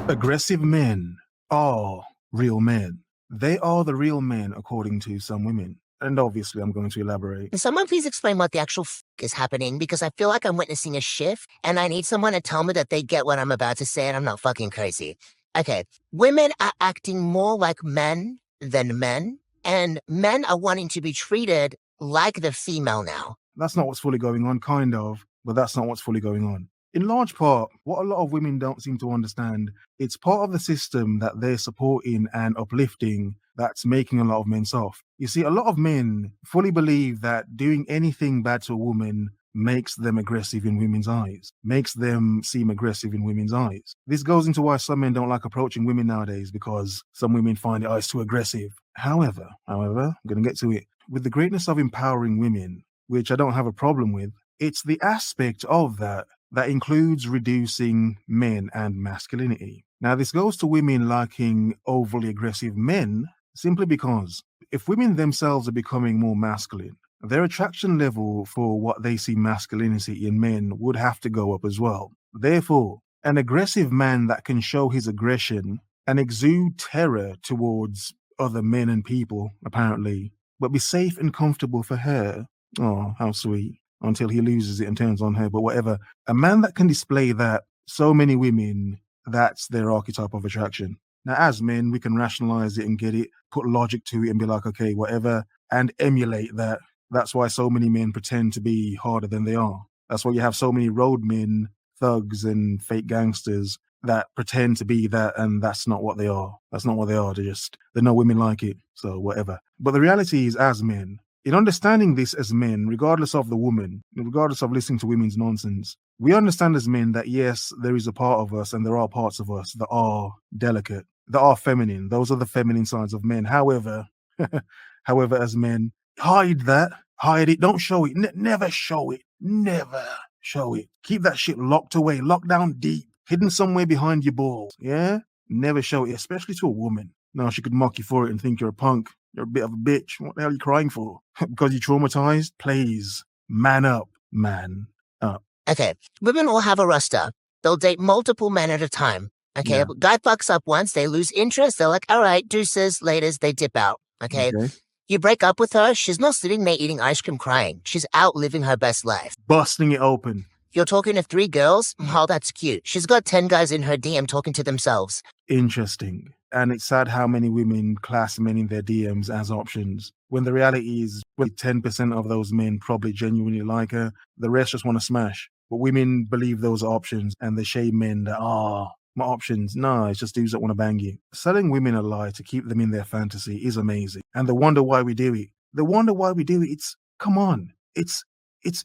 Aggressive men are real men. They are the real men, according to some women. And obviously, I'm going to elaborate. Can someone please explain what the actual is happening? Because I feel like I'm witnessing a shift, and I need someone to tell me that they get what I'm about to say, and I'm not fucking crazy. Okay, women are acting more like men than men, and men are wanting to be treated like the female now. That's not what's fully going on, kind of, but that's not what's fully going on. In large part, what a lot of women don't seem to understand, it's part of the system that they're supporting and uplifting that's making a lot of men soft. You see, a lot of men fully believe that doing anything bad to a woman makes them aggressive in women's eyes, makes them seem aggressive in women's eyes. This goes into why some men don't like approaching women nowadays, because some women find it, oh, it's too aggressive. However, I'm going to get to it. With the greatness of empowering women, which I don't have a problem with, it's the aspect of that includes reducing men and masculinity. Now, this goes to women liking overly aggressive men simply because if women themselves are becoming more masculine, their attraction level for what they see masculinity in men would have to go up as well. Therefore, an aggressive man that can show his aggression and exude terror towards other men and people, apparently, but be safe and comfortable for her. Oh, how sweet. Until he loses it and turns on her, but whatever. A man that can display that, so many women, that's their archetype of attraction. Now, as men, we can rationalize it and get it, put logic to it and be like, okay, whatever, and emulate that. That's why so many men pretend to be harder than they are. That's why you have so many roadmen, thugs, and fake gangsters that pretend to be that, and that's not what they are. That's not what they are. They know women like it, so whatever. But the reality is, as men, in understanding this as men, regardless of the woman, regardless of listening to women's nonsense, we understand as men that yes, there is a part of us and there are parts of us that are delicate, that are feminine. Those are the feminine sides of men. However, as men, hide that, hide it, don't show it, never show it, never show it. Keep that shit locked away, locked down deep, hidden somewhere behind your balls, yeah? Never show it, especially to a woman. No, she could mock you for it and think you're a punk. You're a bit of a bitch. What the hell are you crying for? Because you're traumatized? Please, man up, man up. Okay, women all have a roster. They'll date multiple men at a time. Okay, Yeah. guy fucks up once, they lose interest. They're like, all right, deuces, laters, they dip out. Okay. Okay. You break up with her, she's not sitting there eating ice cream crying. She's out living her best life. Busting it open. You're talking to 3 girls? Oh, that's cute. She's got 10 guys in her DM talking to themselves. Interesting. And it's sad how many women class men in their DMs as options, when the reality is, well, 10% of those men probably genuinely like her. The rest just want to smash. But women believe those are options and they shame men that, my options. No, it's just dudes that want to bang you. Selling women a lie to keep them in their fantasy is amazing. And they wonder why we do it. It's, come on, it's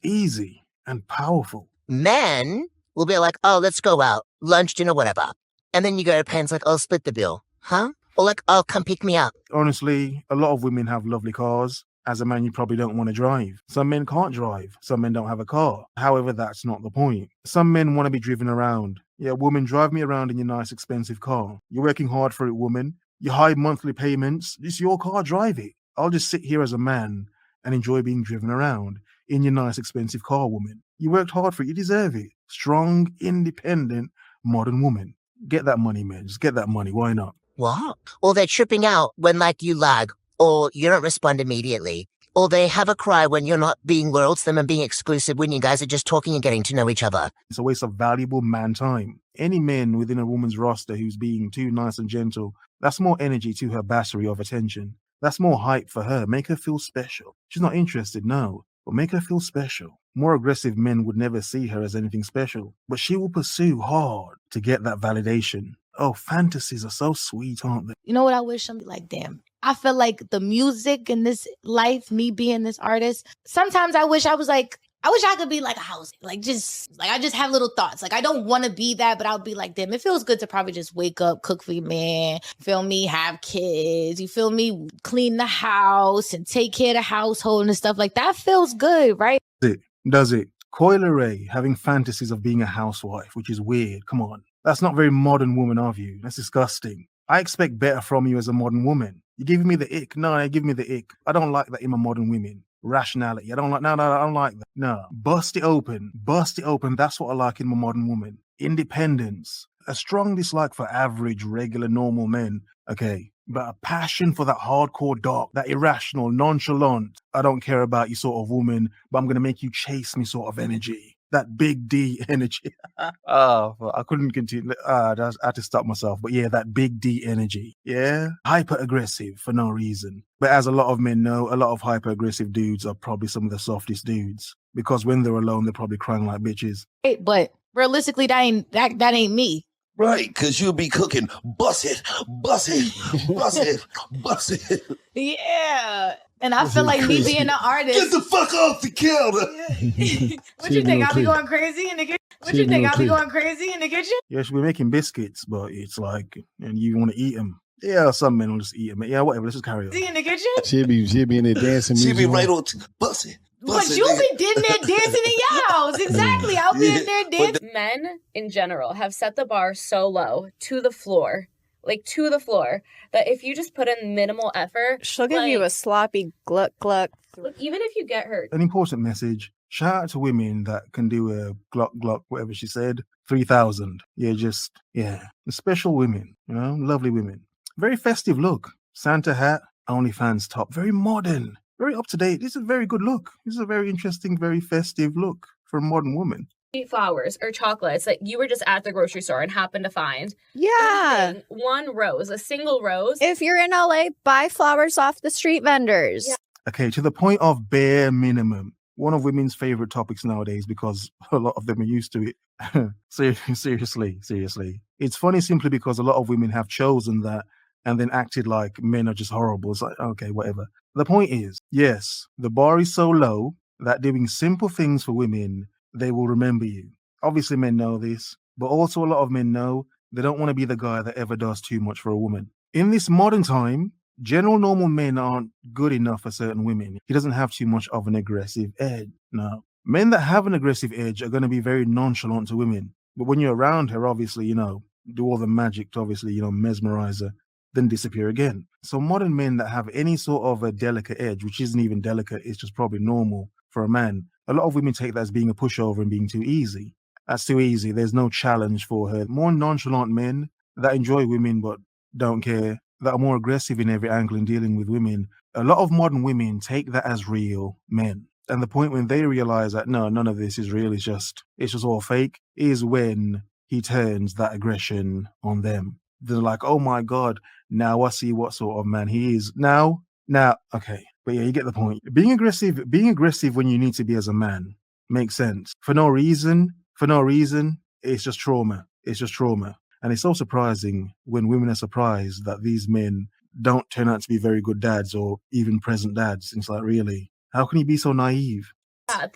easy and powerful. Men will be like, oh, let's go out, lunch, dinner, whatever. And then you go to pens like, oh, split the bill. Huh? Or like, oh, come pick me up. Honestly, a lot of women have lovely cars. As a man, you probably don't want to drive. Some men can't drive. Some men don't have a car. However, that's not the point. Some men want to be driven around. Yeah, woman, drive me around in your nice, expensive car. You're working hard for it, woman. You high monthly payments. It's your car, drive it. I'll just sit here as a man and enjoy being driven around in your nice, expensive car, woman. You worked hard for it. You deserve it. Strong, independent, modern woman. Get that money, man. Just get that money. Why not? What? Or they're tripping out when, like, you lag, or you don't respond immediately. Or they have a cry when you're not being loyal to them and being exclusive when you guys are just talking and getting to know each other. It's a waste of valuable man time. Any man within a woman's roster who's being too nice and gentle, that's more energy to her battery of attention. That's more hype for her. Make her feel special. She's not interested, no, but make her feel special. More aggressive men would never see her as anything special, but she will pursue hard to get that validation. Oh, fantasies are so sweet, aren't they? You know what I wish? I'm like, damn. I feel like the music in this life, me being this artist, sometimes I wish I could be like a house. I just have little thoughts. Like, I don't want to be that, but I'll be like, damn, it feels good to probably just wake up, cook for your man, feel me, have kids, you feel me, clean the house and take care of the household and stuff like that. Feels good, right? Does it? Coyle Ray having fantasies of being a housewife, which is weird. Come on. That's not very modern woman of you. That's disgusting. I expect better from you as a modern woman. You're giving me the ick. No, give me the ick. I don't like that in my modern women. Rationality. I don't like that. No. Bust it open. That's what I like in my modern woman. Independence. a strong dislike for average, regular, normal men, okay, but a passion for that hardcore dark, that irrational, nonchalant, I don't care about you sort of woman, but I'm going to make you chase me sort of energy. That big D energy. Oh, well, I couldn't continue. I had to stop myself. But yeah, that big D energy. Yeah. Hyper aggressive for no reason. But as a lot of men know, a lot of hyper aggressive dudes are probably some of the softest dudes because when they're alone, they're probably crying like bitches. But realistically, that ain't me. Right, because you'll be cooking. Bust it, bust it, bust it, bust it. Yeah. And I feel like me being an artist. Get the fuck off the counter. What you think? I'll be going crazy in the kitchen? What you think? I'll be going crazy in the kitchen? Yeah, she'll be making biscuits, but it's like, and you want to eat them. Yeah, some men will just eat them. Yeah, whatever. Let's just carry on. In the kitchen? She'll be in there dancing. She'll be right on. Bust it. But you'll be in there dancing in your house. Exactly. I'll be in there dancing. Men in general have set the bar so low to the floor, that if you just put in minimal effort, she'll give you a sloppy gluck gluck. Even if you get hurt. An important message. Shout out to women that can do a gluck gluck, whatever she said, 3,000. Yeah, special women, lovely women. Very festive look. Santa hat, OnlyFans top, very modern, very up to date. This is a very good look. This is a very interesting, very festive look for a modern woman. Flowers or chocolates that you were just at the grocery store and happened to find. Yeah. One rose, a single rose. If you're in LA, buy flowers off the street vendors. Yeah. Okay, to the point of bare minimum. One of women's favorite topics nowadays because a lot of them are used to it. Seriously. It's funny simply because a lot of women have chosen that and then acted like men are just horrible. It's like, okay, whatever. The point is, yes, the bar is so low that doing simple things for women, they will remember you. Obviously, men know this, but also a lot of men know they don't want to be the guy that ever does too much for a woman. In this modern time, general normal men aren't good enough for certain women. He doesn't have too much of an aggressive edge. No. Men that have an aggressive edge are going to be very nonchalant to women. But when you're around her, obviously, do all the magic to obviously, mesmerize her, then disappear again. So modern men that have any sort of a delicate edge, which isn't even delicate, it's just probably normal for a man. A lot of women take that as being a pushover and being too easy. That's too easy. There's no challenge for her. More nonchalant men that enjoy women but don't care, that are more aggressive in every angle in dealing with women. A lot of modern women take that as real men. And the point when they realize that, no, none of this is real, it's just all fake, is when he turns that aggression on them. They're like, oh my God, now I see what sort of man he is. Now, okay. But yeah, you get the point. Being aggressive when you need to be as a man makes sense. For no reason, it's just trauma. And it's so surprising when women are surprised that these men don't turn out to be very good dads or even present dads. It's like, really? How can you be so naive? Yeah,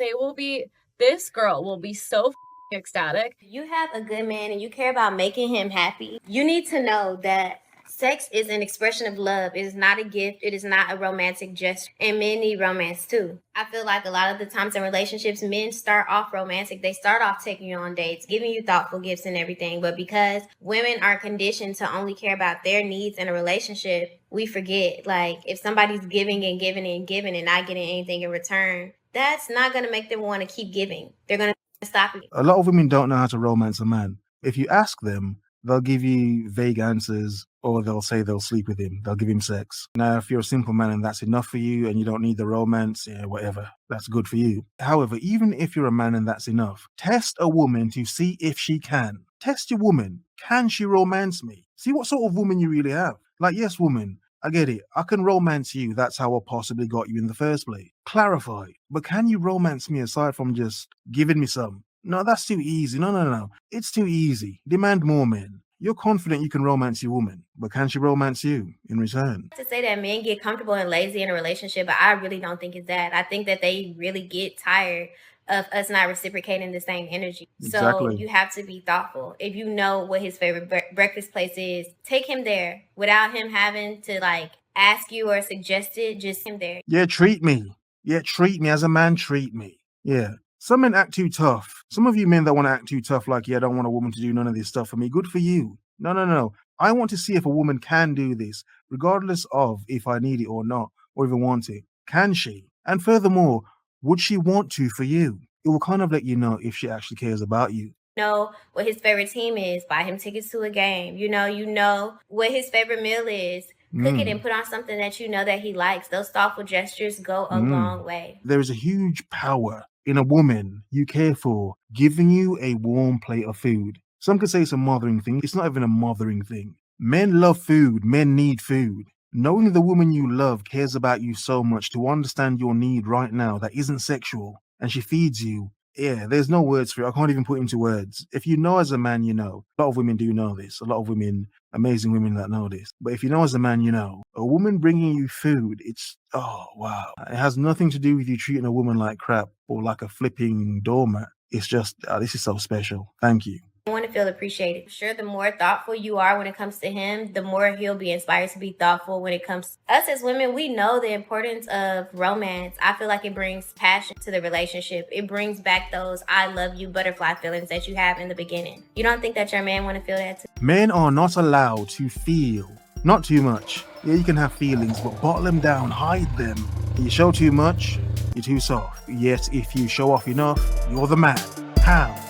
this girl will be so ecstatic. You have a good man and you care about making him happy. You need to know that sex is an expression of love. It is not a gift. It is not a romantic gesture. And men need romance too. I feel like a lot of the times in relationships, men start off romantic. They start off taking you on dates, giving you thoughtful gifts and everything. But because women are conditioned to only care about their needs in a relationship, we forget, like, if somebody's giving and giving and giving and not getting anything in return, that's not going to make them want to keep giving. They're going to stop you. A lot of women don't know how to romance a man. If you ask them, they'll give you vague answers or they'll say they'll sleep with him. They'll give him sex. Now, if you're a simple man and that's enough for you and you don't need the romance, yeah, whatever. That's good for you. However, even if you're a man and that's enough, test a woman to see if she can. Test your woman. Can she romance me? See what sort of woman you really have. Like, yes, woman, I get it. I can romance you. That's how I possibly got you in the first place. Clarify. But can you romance me aside from just giving me some? No, that's too easy. No. It's too easy. Demand more, men. You're confident you can romance your woman, but can she romance you in return? To say that men get comfortable and lazy in a relationship, but I really don't think it's that. I think that they really get tired of us not reciprocating the same energy. Exactly. So you have to be thoughtful. If you know what his favorite breakfast place is, take him there without him having to ask you or suggest it. Just him there. Yeah, treat me. As a man, treat me. Yeah. Some men act too tough. Some of you men that want to act too tough, like, yeah, I don't want a woman to do none of this stuff for me. Good for you. No. I want to see if a woman can do this, regardless of if I need it or not, or even want it. Can she? And furthermore, would she want to for you? It will kind of let you know if she actually cares about you. know what his favorite team is, buy him tickets to a game. You know what his favorite meal is. Cook it and put on something that you know that he likes. Those thoughtful gestures go a long way. There is a huge power in a woman you care for giving you a warm plate of food. Some could say it's a mothering thing. It's not even a mothering thing. Men love food. Men need food. Knowing the woman you love cares about you so much to understand your need right now that isn't sexual, and she feeds you. Yeah, there's no words for it. I can't even put into words. If you know as a man, you know. A lot of women do know this. A lot of women, amazing women that know this. But if you know as a man, you know. A woman bringing you food, it's, oh, wow. It has nothing to do with you treating a woman like crap or like a flipping doormat. It's just, this is so special. Thank you. I want to feel appreciated. Sure, the more thoughtful you are when it comes to him, the more he'll be inspired to be thoughtful when it comes to us as women. We know the importance of romance. I feel like it brings passion to the relationship. It brings back those I love you butterfly feelings that you have in the beginning. You don't think that your man want to feel that too? Men are not allowed to feel. Not too much. Yeah, you can have feelings, but bottle them down, hide them. You show too much, you're too soft. Yet if you show off enough, you're the man. Have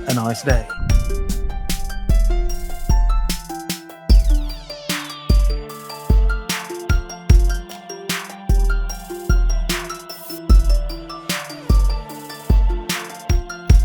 a nice day.